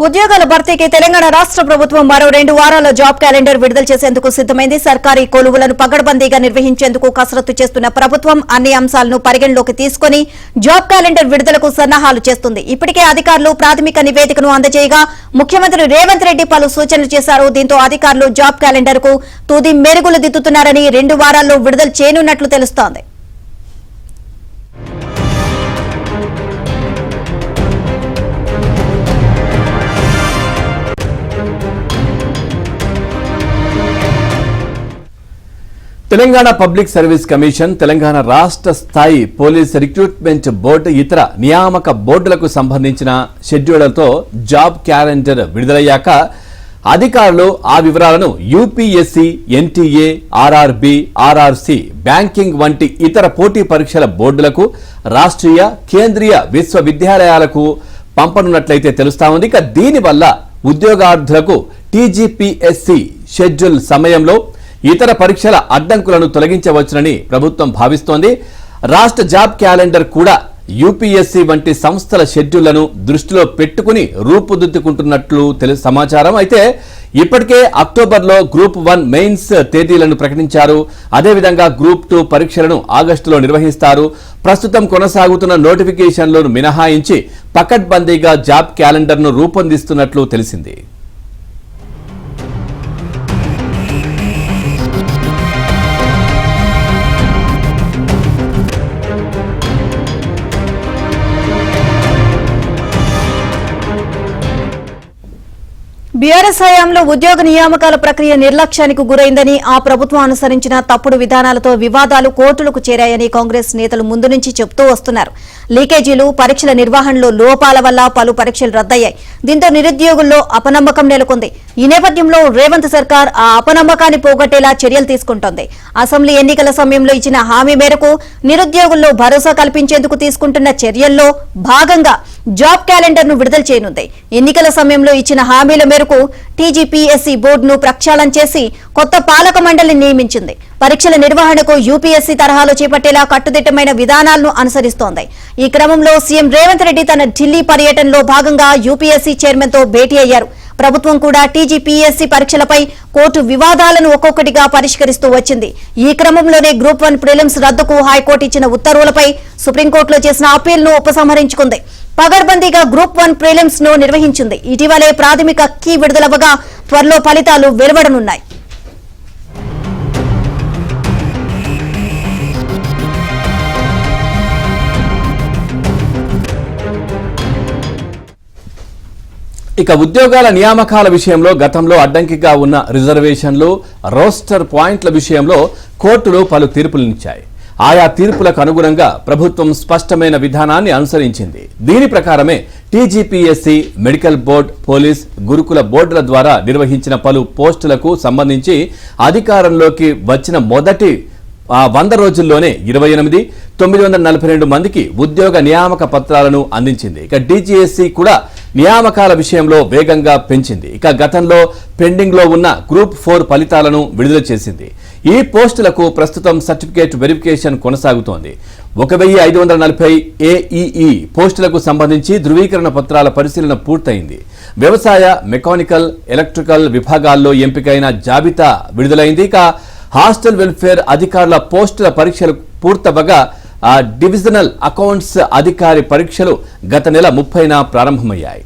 ఉద్యోగాల భర్తీకి తెలంగాణ రాష్ట్ర ప్రభుత్వం మరో 2 వారాల జాబ్ క్యాలెండర్ విడుదల చేసేందుకు సిద్దమైంది. సర్కారీ కొలువులను పగడ్బందీగా నిర్వహించేందుకు కసరత్తు చేస్తున్న ప్రభుత్వం అన్ని అంశాలను పరిగణలోకి తీసుకుని జాబ్ క్యాలెండర్ విడుదలకు సన్నాహాలు చేస్తుంది. ఇప్పటికే అధికారులు ప్రాథమిక నివేదికను అందజేయగా ముఖ్యమంత్రి రేవంత్ రెడ్డి పలు సూచనలు చేశారు. దీంతో అధికారులు జాబ్ క్యాలెండర్ కు తుది మెరుగులు దిద్దుతున్నారని 2 వారాల్లో విడుదల చేయనున్నట్లు తెలుస్తోంది. Telangana public service commission, Telangana రాష్ట్ర స్థాయి పోలీస్ రిక్రూట్మెంట్ బోర్డు, ఇతర నియామక బోర్డులకు సంబంధించిన షెడ్యూళ్లతో జాబ్ క్యాలెండర్ విడుదలయ్యాక అధికారులు ఆ వివరాలను UPSC, NTA, RRB, RRC, banking వంటి ఇతర పోటీ పరీక్షల బోర్డులకు, రాష్ట్రీయ, కేంద్రీయ విశ్వవిద్యాలయాలకు పంపనున్నట్లయితే తెలుస్తా ఉంది. ఇక దీనివల్ల ఉద్యోగార్థులకు టీజీపీఎస్సీ షెడ్యూల్ సమయంలో ఇతర పరీక్షల అడ్డంకులను తొలగించవచ్చునని ప్రభుత్వం భావిస్తోంది. రాష్ట్ర జాబ్ క్యాలెండర్ కూడా యూపీఎస్సీ వంటి సంస్థల షెడ్యూళ్లను దృష్టిలో పెట్టుకుని రూపుదిద్దుకుంటున్నట్లు సమాచారం. అయితే ఇప్పటికే అక్టోబర్లో గ్రూప్ 1 మెయిన్స్ తేదీలను ప్రకటించారు. అదేవిధంగా గ్రూప్ 2 పరీక్షలను ఆగస్టులో నిర్వహిస్తారు. ప్రస్తుతం కొనసాగుతున్న నోటిఫికేషన్లను మినహాయించి పకడ్బందీగా జాబ్ క్యాలెండర్ను రూపొందిస్తున్నట్లు తెలిసింది. బీఆర్ఎస్ హయాంలో ఉద్యోగ నియామకాల ప్రక్రియ నిర్లక్ష్యానికి గురైందని, ఆ ప్రభుత్వం అనుసరించిన తప్పుడు విధానాలతో వివాదాలు కోర్టులకు చేరాయని కాంగ్రెస్ నేతలు ముందు నుంచి చెబుతూ వస్తున్నారు. లీకేజీలు, పరీక్షల నిర్వహణలో లోపాల వల్ల పలు పరీక్షలు రద్దయ్యాయి. దీంతో నిరుద్యోగుల్లో అపనమ్మకం నెలకొంది. ఈ నేపథ్యంలో రేవంత్ సర్కార్ ఆ అపనమ్మకాన్ని పోగొట్టేలా చర్యలు తీసుకుంటోంది. అసెంబ్లీ ఎన్నికల సమయంలో ఇచ్చిన హామీ మేరకు నిరుద్యోగుల్లో భరోసా కల్పించేందుకు తీసుకుంటున్న చర్యల్లో భాగంగా జాబ్ క్యాలెండర్ ను విడుదల చేయనుంది. ఎన్నికల సమయంలో ఇచ్చిన హామీల మేరకు టీజీపీఎస్సీ బోర్డును ప్రక్షాళన చేసి కొత్త పాలక మండలిని నియమించింది. పరీక్షల నిర్వహణకు యూపీఎస్సీ తరహాలో చేపట్టేలా కట్టుదిట్టమైన విధానాలను అనుసరిస్తోంది. ఈ క్రమంలో సీఎం రేవంత్ రెడ్డి తన ఢిల్లీ పర్యటనలో భాగంగా యూపీఎస్సీ చైర్మన్ తో భేటీ అయ్యారు. ప్రభుత్వం కూడా టీజీపీఎస్సీ పరీక్షలపై కోర్టు వివాదాలను ఒక్కొక్కటిగా పరిష్కరిస్తూ వచ్చింది. ఈ క్రమంలోనే గ్రూప్ 1 ప్రిలిమ్స్ రద్దుకు హైకోర్టు ఇచ్చిన ఉత్తర్వులపై సుప్రీంకోర్టులో చేసిన అప్పీల్ను ఉపసంహరించుకుంది. పగడ్బందీగా గ్రూప్ 1 ప్రిలిమ్స్ ను నిర్వహించింది. ఇటీవలే ప్రాథమిక కీ విడుదలవ్వగా త్వరలో ఫలితాలు వెలువడనున్నాయి. ఇక ఉద్యోగాల నియామకాల విషయంలో గతంలో అడ్డంకిగా ఉన్న రిజర్వేషన్లు, రోస్టర్ పాయింట్ల విషయంలో కోర్టులు పలు తీర్పులనిచ్చాయి. ఆయా తీర్పులకు అనుగుణంగా ప్రభుత్వం స్పష్టమైన విధానాన్ని అనుసరించింది. దీని ప్రకారమే టీజీపీఎస్సీ, మెడికల్ బోర్డు, పోలీస్, గురుకుల బోర్డుల ద్వారా నిర్వహించిన పలు పోస్టులకు సంబంధించి అధికారంలోకి వచ్చిన మొదటి 100 రోజుల్లోనే 28,942 మందికి ఉద్యోగ నియామక పత్రాలను అందించింది. ఇక డీజీఎస్సీ కూడా నియామకాల విషయంలో వేగంగా పెంచింది. ఇక గతంలో పెండింగ్ లో ఉన్న గ్రూప్ 4 ఫలితాలను విడుదల చేసింది. ఈ పోస్టులకు ప్రస్తుతం సర్టిఫికేట్ వెరిఫికేషన్ కొనసాగుతోంది. 1540 ఏఈఈ పోస్టులకు సంబంధించి ధృవీకరణ పత్రాల పరిశీలన పూర్తయింది. వ్యవసాయ, మెకానికల్, ఎలక్ట్రికల్ విభాగాల్లో ఎంపికైన జాబితా విడుదలైంది. ఇక హాస్టల్ వెల్ఫేర్ అధికారుల పోస్టుల పరీక్షలు పూర్తవగా డివిజనల్ అకౌంట్స్ అధికారి పరీక్షలు గత నెల 30న ప్రారంభమయ్యాయి.